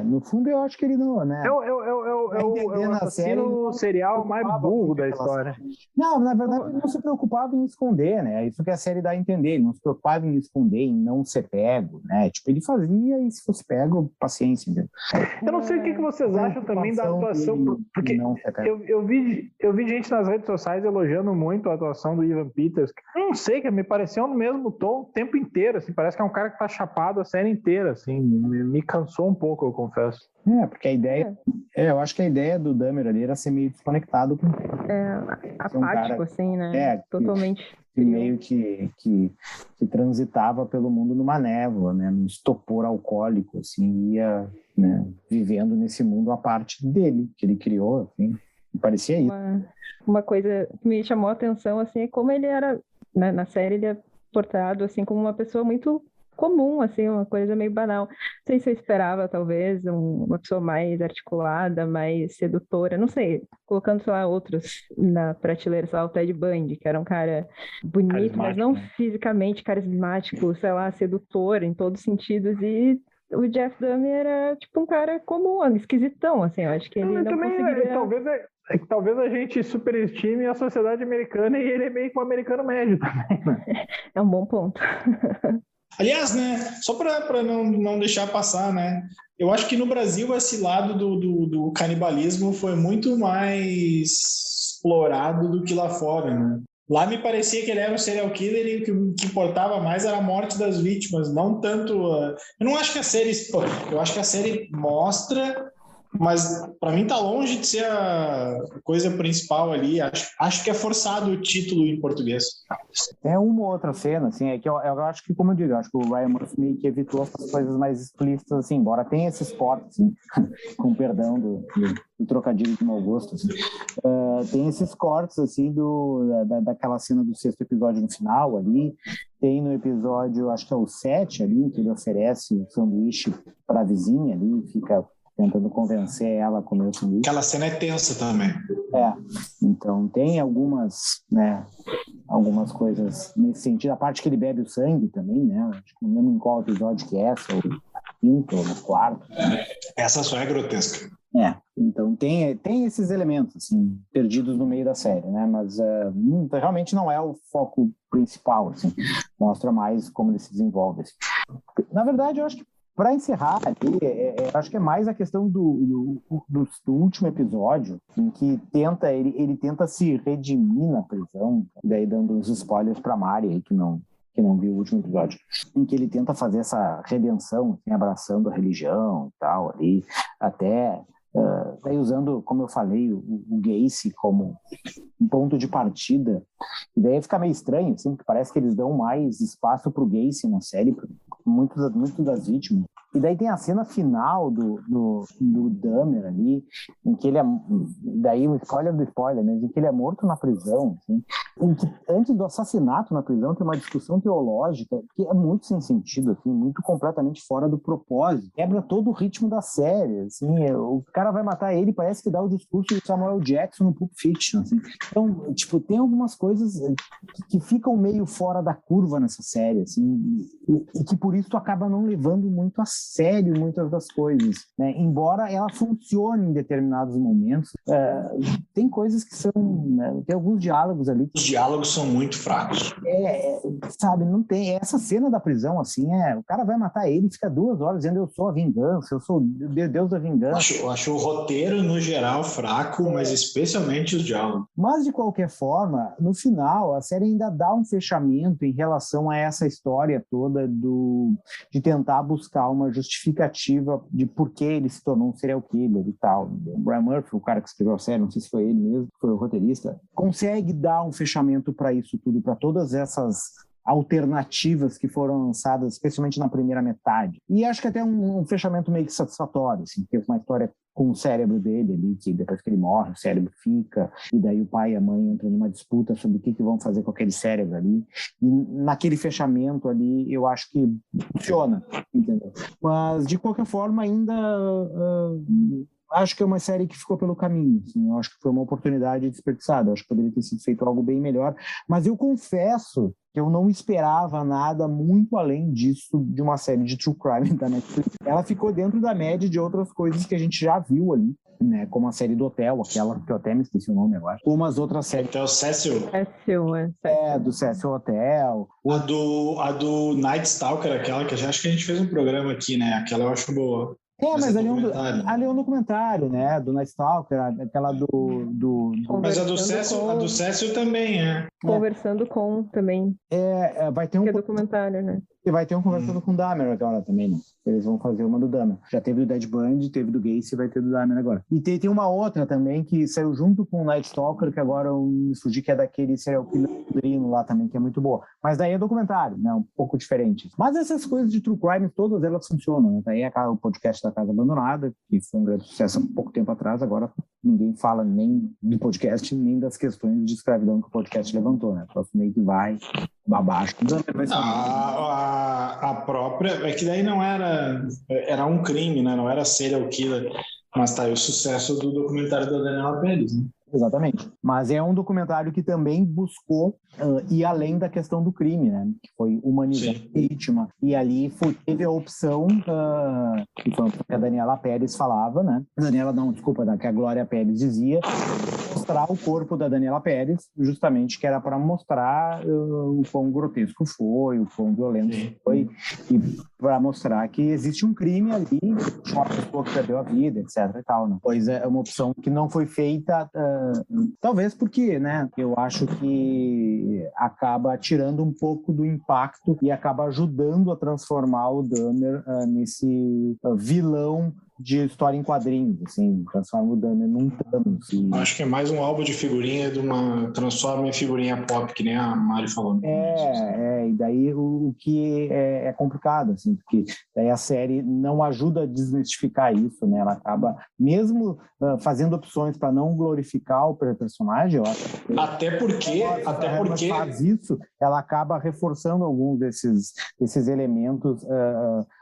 No fundo eu acho que ele não, né? É o assassino serial mais burro da história. Não, na verdade ele não se preocupava em esconder, né? Isso que a série dá a entender, ele não se preocupava em esconder, em não ser pego, né? Tipo, ele fazia e se fosse pego, paciência. Entendeu? Eu não sei o que vocês acham também da atuação, porque eu vi gente nas redes sociais elogiando muito a atuação do Evan Peters. Não sei, que me pareceu no mesmo tom o tempo inteiro, assim, parece que é um cara que tá chapado a série inteira, assim, me cansou um pouco, eu confesso. Porque a ideia... eu acho que a ideia do Dahmer ali era ser meio desconectado com... apático, assim, né? Totalmente... Que meio que transitava pelo mundo numa névoa, né? Num estopor alcoólico, assim, ia, né, vivendo nesse mundo à parte dele, que ele criou, assim. Parecia isso. Uma coisa que me chamou a atenção, assim, é como ele era... Né, na série ele é portado, assim, como uma pessoa muito comum, assim, uma coisa meio banal. Não sei se eu esperava, talvez, uma pessoa mais articulada, mais sedutora, não sei, colocando, sei lá, outros na prateleira, sei lá, o Ted Bundy, que era um cara bonito, mas não fisicamente carismático, sei lá, sedutor em todos os sentidos, e o Jeff Dahmer era, tipo, um cara comum, esquisitão, assim, eu acho que ele não conseguiria... Talvez a gente superestime a sociedade americana e ele é meio que um americano médio também, né? É um bom ponto. Aliás, né, só para não deixar passar, né, eu acho que no Brasil esse lado do canibalismo foi muito mais explorado do que lá fora, né? Lá me parecia que ele era um serial killer e o que importava mais era a morte das vítimas, não tanto... Eu não acho que a série... Eu acho que a série mostra Mas para mim tá longe de ser a coisa principal ali. Acho que é forçado o título em português. É uma ou outra cena, assim, é que eu acho que, como eu digo, eu acho que o Ryan Murphy meio que evitou essas coisas mais explícitas, assim, embora tenha esses cortes, assim, com perdão do trocadilho de mau gosto, assim. Tem esses cortes, assim, daquela cena do 6º episódio no final ali, tem no episódio, acho que é o 7 ali, que ele oferece o sanduíche para a vizinha ali, fica tentando convencer ela a comer o sanduíche. Aquela cena é tensa também. Então tem algumas, né, algumas coisas nesse sentido. A parte que ele bebe o sangue também, né, acho que não lembro em qual episódio que é essa, ou no 5º ou no 4º. Essa só é grotesca. Então tem esses elementos, assim, perdidos no meio da série, né, mas realmente não é o foco principal, assim, mostra mais como ele se desenvolve, assim. Na verdade, eu acho que para encerrar ali, acho que é mais a questão do último episódio, em que ele tenta se redimir na prisão, daí dando os spoilers para Mari aí, que não viu o último episódio, em que ele tenta fazer essa redenção, assim, abraçando a religião e tal, ali, até daí usando, como eu falei, o Gacy como um ponto de partida, e daí fica meio estranho, assim, porque parece que eles dão mais espaço pro Gacy na série, muito das vítimas. E daí tem a cena final do Dahmer ali, em que ele é, daí o spoiler do spoiler, mas em que ele é morto na prisão, assim, em que antes do assassinato na prisão tem uma discussão teológica que é muito sem sentido, assim, muito completamente fora do propósito, quebra todo o ritmo da série, assim, o cara vai matar ele, parece que dá o discurso de Samuel Jackson no Pulp Fiction, assim. Então, tipo, tem algumas coisas que ficam meio fora da curva nessa série, assim, e que por isso tu acaba não levando muito a sério muitas das coisas, né? Embora ela funcione em determinados momentos, tem coisas que são, né? Tem alguns diálogos ali. Os diálogos são muito fracos. Sabe, não tem essa cena da prisão, assim, o cara vai matar ele e fica 2 horas dizendo eu sou a vingança, eu sou o Deus da vingança. Eu acho o roteiro no geral fraco, mas especialmente os diálogos. Mas de qualquer forma, no final a série ainda dá um fechamento em relação a essa história toda de tentar buscar uma justificativa de por que ele se tornou um serial killer e tal. O Brian Murphy, o cara que escreveu a série, não sei se foi ele mesmo, foi o roteirista, consegue dar um fechamento para isso tudo, para todas essas alternativas que foram lançadas, especialmente na primeira metade. E acho que até um fechamento meio que satisfatório, assim, teve uma história com o cérebro dele ali, que depois que ele morre, o cérebro fica, e daí o pai e a mãe entram numa disputa sobre o que vão fazer com aquele cérebro ali. E naquele fechamento ali, eu acho que funciona, entendeu? Mas, de qualquer forma, ainda... acho que é uma série que ficou pelo caminho, assim, eu acho que foi uma oportunidade desperdiçada, eu acho que poderia ter sido feito algo bem melhor, mas eu confesso que eu não esperava nada muito além disso de uma série de true crime da Netflix. Ela ficou dentro da média de outras coisas que a gente já viu ali, né, como a série do Hotel, aquela que eu até me esqueci o nome agora, como as outras séries. Hotel Cecil. Do Cecil Hotel. A do Night Stalker, aquela que acho que a gente fez um programa aqui, né? Aquela eu acho boa. Mas ali é um documentário, né? Do Night Stalker, aquela do... Mas a do Cecil também, Conversando com também. Vai ter um... Que é documentário, né? E vai ter um conversando com o Dahmer agora também, né? Eles vão fazer uma do Dahmer. Já teve do Dead Bundy, teve do Gacy, vai ter do Dahmer agora. E tem uma outra também que saiu junto com o Night Stalker, que agora eu me fugi, que é daquele serial killer lá também, que é muito boa. Mas daí é documentário, né? Um pouco diferente. Mas essas coisas de true crime, todas elas funcionam, né? Daí é o podcast da Casa Abandonada, que foi um grande sucesso há pouco tempo atrás, agora ninguém fala nem do podcast, nem das questões de escravidão que o podcast levantou, né? O meio que vai abaixo. A própria... É que daí não era um crime, né? Não era serial killer. Mas tá aí o sucesso do documentário da Daniela Pérez, né? Exatamente. Mas é um documentário que também buscou ir além da questão do crime, né? Que foi humanizar a vítima. E ali teve a opção que foi o que a Daniela Pérez falava, né? Que a Glória Pérez dizia, mostrar o corpo da Daniela Pérez, justamente que era para mostrar o quão grotesco foi, o quão violento foi, e para mostrar que existe um crime ali, uma pessoa que perdeu a vida, etc. e tal, né? Pois é uma opção que não foi feita, talvez porque, né, eu acho que acaba tirando um pouco do impacto e acaba ajudando a transformar o Dahmer nesse vilão de história em quadrinhos, assim, transforma o Dahmer num Thanos. Acho que é mais um álbum de figurinha transforma em figurinha pop, que nem a Mari falou. E daí o que é complicado, assim, porque daí a série não ajuda a desmistificar isso, né? Ela acaba, mesmo fazendo opções para não glorificar o personagem, eu acho que até porque faz isso, ela acaba reforçando alguns desses elementos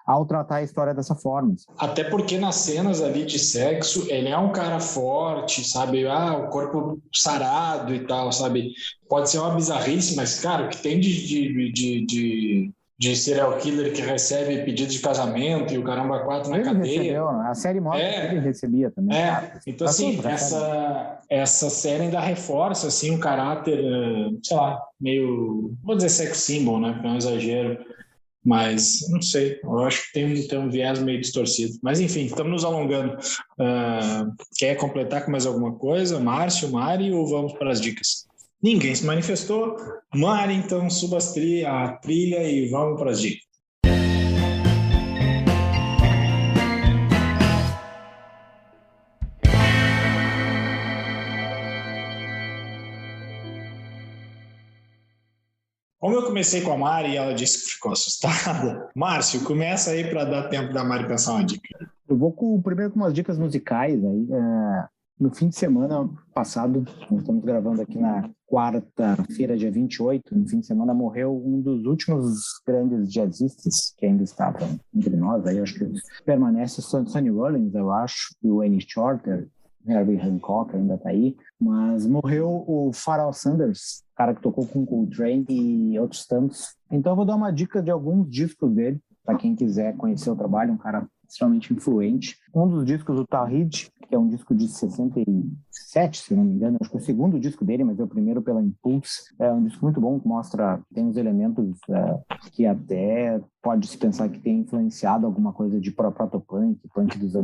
ao tratar a história dessa forma. Até porque nas cenas ali de sexo, ele é um cara forte, sabe? O corpo sarado e tal, sabe? Pode ser uma bizarrice, mas, cara, o que tem de serial killer que recebe pedido de casamento e o caramba 4 na cadeia. Recebeu, a série mostra que ele recebia também. Então, assim, essa série ainda reforça, assim, um caráter, sei lá, meio, vou dizer sex symbol, né? Porque é um exagero. Mas, não sei, eu acho que tem um viés meio distorcido. Mas, enfim, estamos nos alongando. Quer completar com mais alguma coisa? Márcio, Mari, ou vamos para as dicas? Ninguém se manifestou. Mari, então, suba a trilha e vamos para as dicas. Como eu comecei com a Mari e ela disse que ficou assustada, Márcio, começa aí para dar tempo da Mari pensar uma dica. Eu vou primeiro com umas dicas musicais aí. No fim de semana passado, nós estamos gravando aqui na quarta-feira, dia 28, no fim de semana morreu um dos últimos grandes jazzistas que ainda estava entre nós, aí acho que permanece o Sonny Rollins, eu acho, e o Wayne Shorter, Herbie Hancock ainda está aí, mas morreu o Pharoah Sanders, cara que tocou com Coltrane e outros tantos. Então eu vou dar uma dica de alguns discos dele, para quem quiser conhecer o trabalho, um cara extremamente influente. Um dos discos do Tawhid, que é um disco de 67, se não me engano, acho que é o segundo disco dele, mas é o primeiro pela Impulse. É um disco muito bom, que mostra, tem uns elementos que até pode-se pensar que tem influenciado alguma coisa de protopunk, punk dos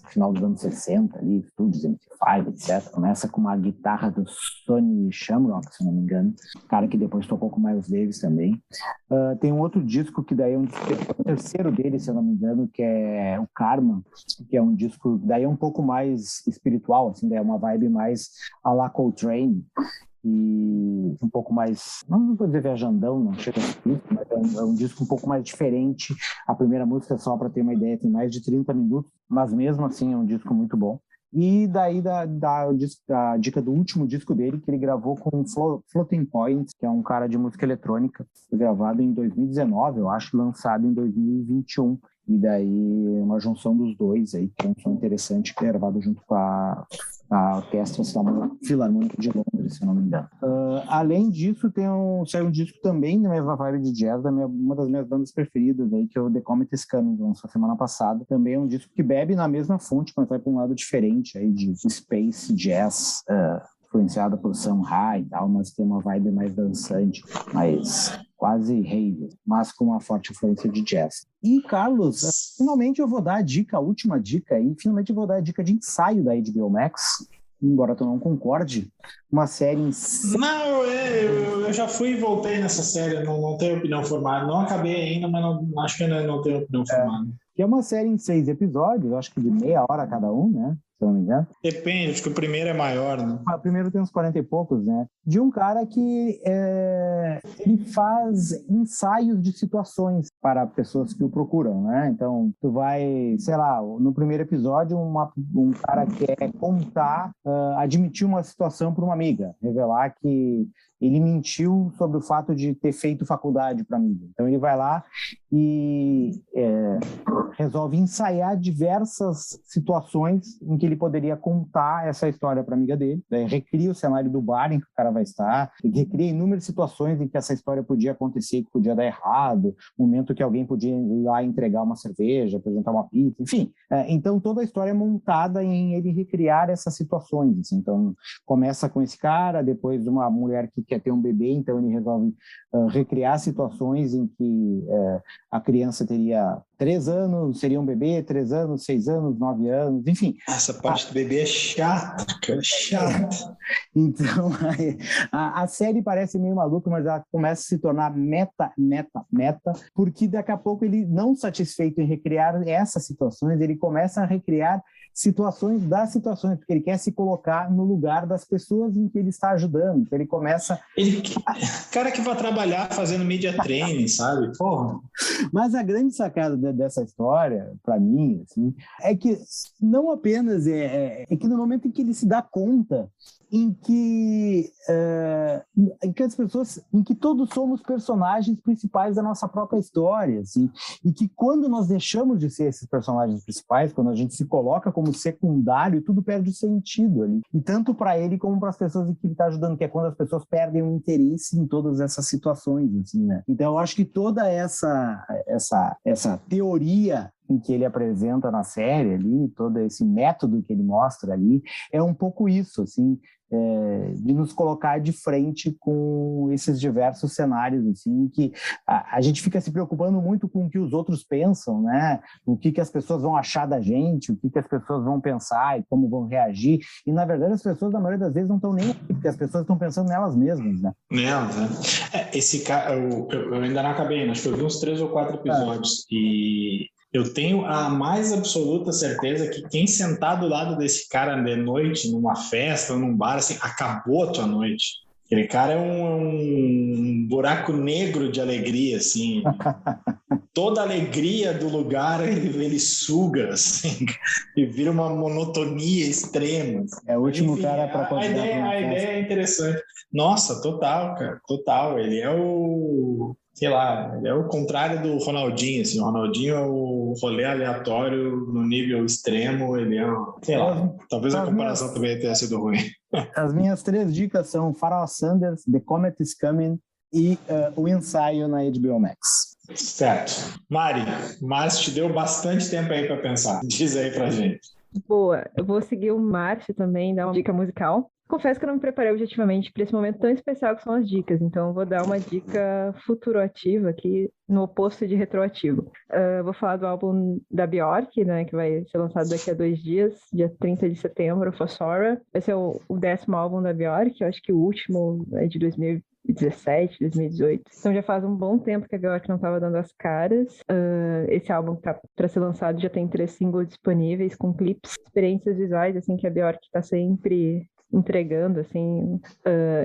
final dos anos 60, ali, Studios, MC5, etc. Começa com uma guitarra do Sonny Shamrock, se não me engano, cara que depois tocou com Miles Davis também. Tem um outro disco que daí é o terceiro dele, se eu não me engano, que é o Karma, que é um disco, daí é um pouco mais espiritual, assim, daí é uma vibe mais a la Coltrane, e um pouco mais, não vou dizer viajandão, não chega a ser isso, mas é um disco um pouco mais diferente. A primeira música, só para ter uma ideia, tem mais de 30 minutos, mas mesmo assim é um disco muito bom. E daí a dica do último disco dele, que ele gravou com Floating Points, que é um cara de música eletrônica, foi gravado em 2019, eu acho, lançado em 2021. E daí uma junção dos dois aí, que é um som interessante, que é gravado junto com a Orquestra Filarmônica de Londres, se eu não me engano. Além disso, saiu um disco também na mesma vibe de jazz, uma das minhas bandas preferidas, aí, que é o The Comet Scanning, lançou semana passada. Também é um disco que bebe na mesma fonte, mas vai para um lado diferente aí, de space jazz, influenciado por Sam Ra e tal, mas tem uma vibe mais dançante, mais quase rave, mas com uma forte influência de jazz. E, Carlos, finalmente eu vou dar a última dica aí, finalmente eu vou dar a dica de ensaio da HBO Max, embora tu não concorde, uma série em... Não, eu já fui e voltei nessa série, não tenho opinião formada, não acabei ainda, mas acho que ainda não tenho opinião formada. Que é uma série em 6 episódios, acho que de meia hora cada um, né? Se eu não me engano. Depende, acho que o primeiro é maior, né? O primeiro tem uns 40 e poucos, né? De um cara que ele faz ensaios de situações para pessoas que o procuram, né? Então, tu vai, sei lá, no primeiro episódio, um cara quer contar, admitir uma situação para uma amiga, revelar que ele mentiu sobre o fato de ter feito faculdade para amiga. Então, ele vai lá e resolve ensaiar diversas situações em que ele poderia contar essa história para a amiga dele. Daí recria o cenário do bar em que o cara vai estar, recria inúmeras situações em que essa história podia acontecer, que podia dar errado, momento que alguém podia ir lá entregar uma cerveja, apresentar uma pizza, enfim. Então, toda a história é montada em ele recriar essas situações. Assim. Então, começa com esse cara, depois uma mulher que quer ter um bebê, então ele resolve recriar situações em que a criança teria 3 anos seria um bebê, 3 anos, 6 anos, 9 anos, enfim. Essa parte do bebê é chata, cara, chata. Então, a série parece meio maluca, mas ela começa a se tornar meta, porque daqui a pouco ele, não satisfeito em recriar essas situações, ele começa a recriar situações das situações, porque ele quer se colocar no lugar das pessoas em que ele está ajudando. Então ele começa... Cara que vai trabalhar fazendo media training, sabe? Porra. Mas a grande sacada dessa história, para mim, assim, é que não apenas é que no momento em que ele se dá conta em que as pessoas, em que todos somos personagens principais da nossa própria história, assim, e que quando nós deixamos de ser esses personagens principais, quando a gente se coloca como secundário, tudo perde o sentido ali. E tanto para ele como para as pessoas em que ele está ajudando, que é quando as pessoas perdem o interesse em todas essas situações, assim, né? Então, eu acho que toda essa teoria em que ele apresenta na série ali, todo esse método que ele mostra ali, é um pouco isso, assim, de nos colocar de frente com esses diversos cenários, assim, que a gente fica se preocupando muito com o que os outros pensam, né? O que as pessoas vão achar da gente, o que as pessoas vão pensar e como vão reagir, e na verdade as pessoas, na maioria das vezes, não estão nem aqui, porque as pessoas estão pensando nelas mesmas, né? Nelas, né? Esse cara, eu ainda não acabei, acho que eu vi uns 3 ou 4 episódios, e eu tenho a mais absoluta certeza que quem sentar do lado desse cara de noite, numa festa ou num bar, assim, acabou a tua noite. Aquele cara é um buraco negro de alegria, assim. Toda a alegria do lugar ele suga, assim, e vira uma monotonia extrema. É o último cara para convidar. A ideia é interessante. Nossa, total, cara, total. Ele é o... sei lá, ele é o contrário do Ronaldinho, assim, o Ronaldinho é o rolê aleatório no nível extremo, ele é, sei lá, talvez a comparação também tenha sido ruim. As minhas 3 dicas são Pharoah Sanders, The Comet is Coming e o ensaio na HBO Max. Certo. Mari, mas te deu bastante tempo aí para pensar. Diz aí pra gente. Boa, eu vou seguir o Márcio também, dar uma dica musical. Confesso que eu não me preparei objetivamente para esse momento tão especial que são as dicas, então eu vou dar uma dica futuroativa aqui, no oposto de retroativo. Vou falar do álbum da Björk, né, que vai ser lançado daqui a 2 dias, dia 30 de setembro, Fossora. Esse é o 10º álbum da Björk, eu acho que o último é de 2017, 2018. Então já faz um bom tempo que a Björk não estava dando as caras. Esse álbum que tá para ser lançado já tem 3 singles disponíveis com clipes, experiências visuais, assim, que a Björk está sempre entregando, assim,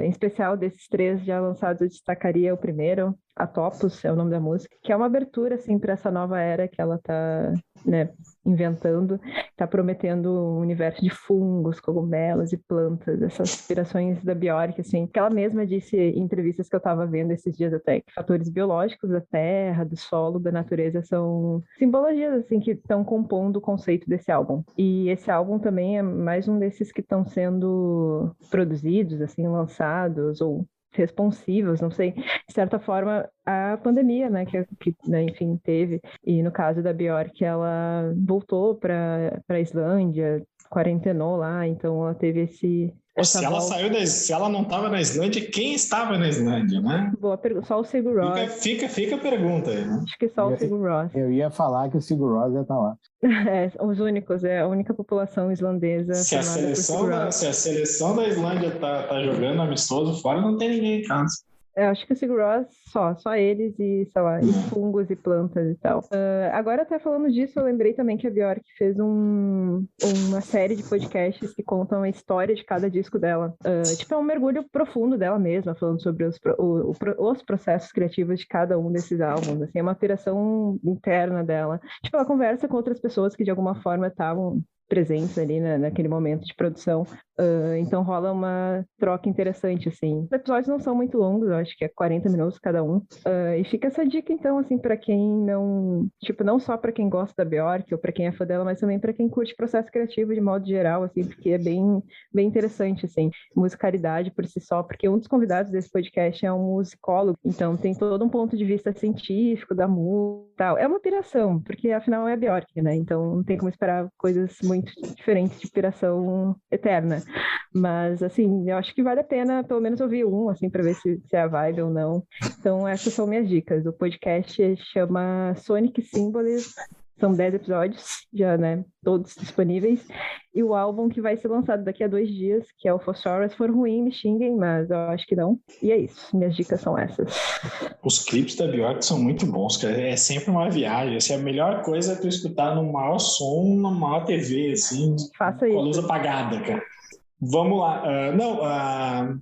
em especial desses 3 já lançados, eu destacaria o primeiro, Atopos, é o nome da música, que é uma abertura, assim, para essa nova era que ela tá, né, inventando, tá prometendo um universo de fungos, cogumelos e plantas, essas inspirações da Björk, assim, que ela mesma disse em entrevistas que eu tava vendo esses dias até, que fatores biológicos da terra, do solo, da natureza são simbologias, assim, que estão compondo o conceito desse álbum. E esse álbum também é mais um desses que estão sendo produzidos, assim, lançados ou responsivos, não sei, de certa forma, a pandemia, né, que né, enfim, teve, e no caso da Björk, ela voltou para a Islândia, quarentenou lá, então ela teve se ela não estava na Islândia, quem estava na Islândia, né? Boa pergunta, só o Sigur Rós. Fica a pergunta aí, né? Acho que só o Sigur Rós. Eu ia falar que o Sigur Rós ia estar lá. Os únicos, é a única população islandesa. Se a seleção da Islândia tá jogando amistoso fora, não tem ninguém em casa. Eu acho que o Sigur Rós, só eles e, sei lá, e fungos e plantas e tal. Agora, até falando disso, eu lembrei também que a Björk fez uma série de podcasts que contam a história de cada disco dela. Tipo, é um mergulho profundo dela mesma, falando sobre os processos criativos de cada um desses álbuns. Assim, é uma operação interna dela. Tipo, ela conversa com outras pessoas que, de alguma forma, estavam presentes ali, né, naquele momento de produção. Então rola uma troca interessante, assim. Os episódios não são muito longos, eu acho que é 40 minutos cada um. E fica essa dica, então, assim, para quem não... Tipo, não só para quem gosta da Björk ou para quem é fã dela, mas também para quem curte processo criativo de modo geral, assim, porque é bem, bem interessante, assim. Musicalidade por si só, porque um dos convidados desse podcast é um musicólogo, então tem todo um ponto de vista científico da música e tal. É uma piração, porque afinal é a Björk, né? Então não tem como esperar coisas muito diferentes de piração eterna. Mas, assim, eu acho que vale a pena pelo menos ouvir um, assim, para ver se é a vibe ou não. Então, essas são minhas dicas. O podcast chama Sonic Symbolism. São 10 episódios, já, né? Todos disponíveis. E o álbum que vai ser lançado daqui a 2 dias, que é o Phosphorus. Se for ruim, me xinguem, mas eu acho que não. E é isso. Minhas dicas são essas. Os clipes da Bjork são muito bons, cara. É sempre uma viagem. Assim, a melhor coisa é tu escutar no maior som, na maior TV, assim, Faça com a luz isso. apagada, cara. Vamos lá.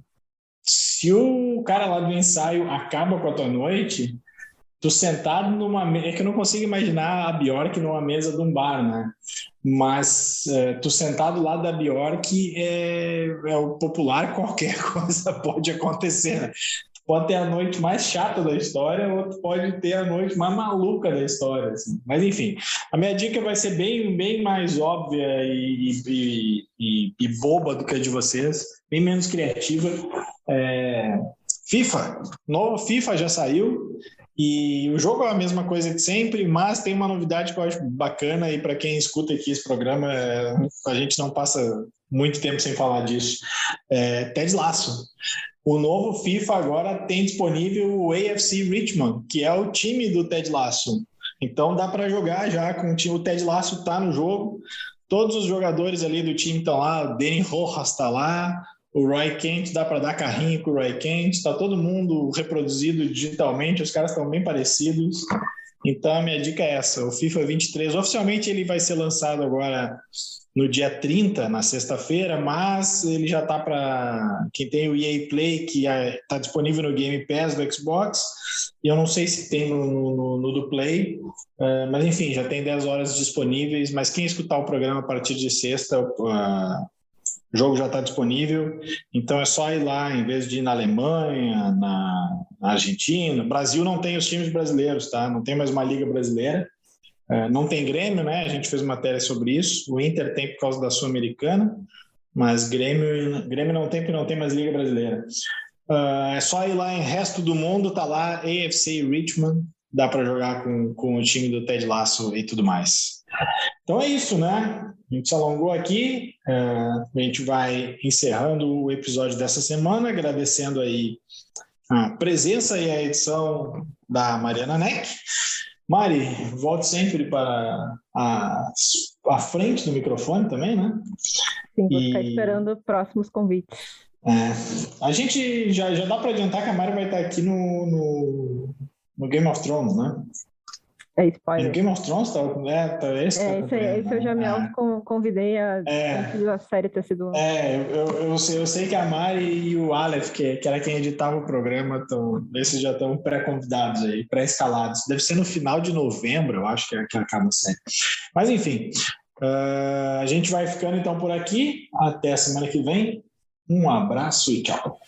Se o cara lá do ensaio acaba com a tua noite, tu sentado numa mesa... É que eu não consigo imaginar a Bjork numa mesa de um bar, né? Mas tu sentado lá da Bjork é o popular, qualquer coisa pode acontecer, né? Pode ter a noite mais chata da história ou pode ter a noite mais maluca da história. Assim. Mas, enfim, a minha dica vai ser bem mais óbvia e boba do que a de vocês, bem menos criativa. FIFA. Novo FIFA já saiu e o jogo é a mesma coisa de sempre, mas tem uma novidade que eu acho bacana e para quem escuta aqui esse programa, a gente não passa muito tempo sem falar disso. Ted Lasso. O novo FIFA agora tem disponível o AFC Richmond, que é o time do Ted Lasso. Então dá para jogar já com o time. O Ted Lasso está no jogo. Todos os jogadores ali do time estão lá. O Danny Rojas está lá. O Roy Kent, dá para dar carrinho com o Roy Kent. Está todo mundo reproduzido digitalmente. Os caras estão bem parecidos. Então a minha dica é essa. O FIFA 23, oficialmente ele vai ser lançado agora no dia 30, na sexta-feira, mas ele já está para quem tem o EA Play, que está disponível no Game Pass do Xbox, e eu não sei se tem no do Play, mas enfim, já tem 10 horas disponíveis, mas quem escutar o programa a partir de sexta, o jogo já está disponível, então é só ir lá, em vez de ir na Alemanha, na Argentina. O Brasil não tem os times brasileiros, tá? Não tem mais uma liga brasileira. Não tem Grêmio, né? A gente fez matéria sobre isso. O Inter tem por causa da Sul-Americana, mas Grêmio não tem porque não tem mais Liga Brasileira. É só ir lá em resto do mundo, tá lá AFC Richmond, dá para jogar com o time do Ted Lasso e tudo mais. Então é isso, né? A gente se alongou aqui, a gente vai encerrando o episódio dessa semana, agradecendo aí a presença e a edição da Mariana Neck. Mari, volte sempre para a frente do microfone também, né? Sim, vou ficar esperando próximos convites. A gente já dá para adiantar que a Mari vai estar aqui no Game of Thrones, né? É spoiler. No Game of Thrones esse eu já me auto-convidei antes da série ter sido... Eu sei que a Mari e o Aleph, que era quem editava o programa, esses já estão pré-convidados aí, pré-escalados. Deve ser no final de novembro, eu acho que acaba a série. Mas enfim, a gente vai ficando então por aqui. Até a semana que vem. Um abraço e tchau.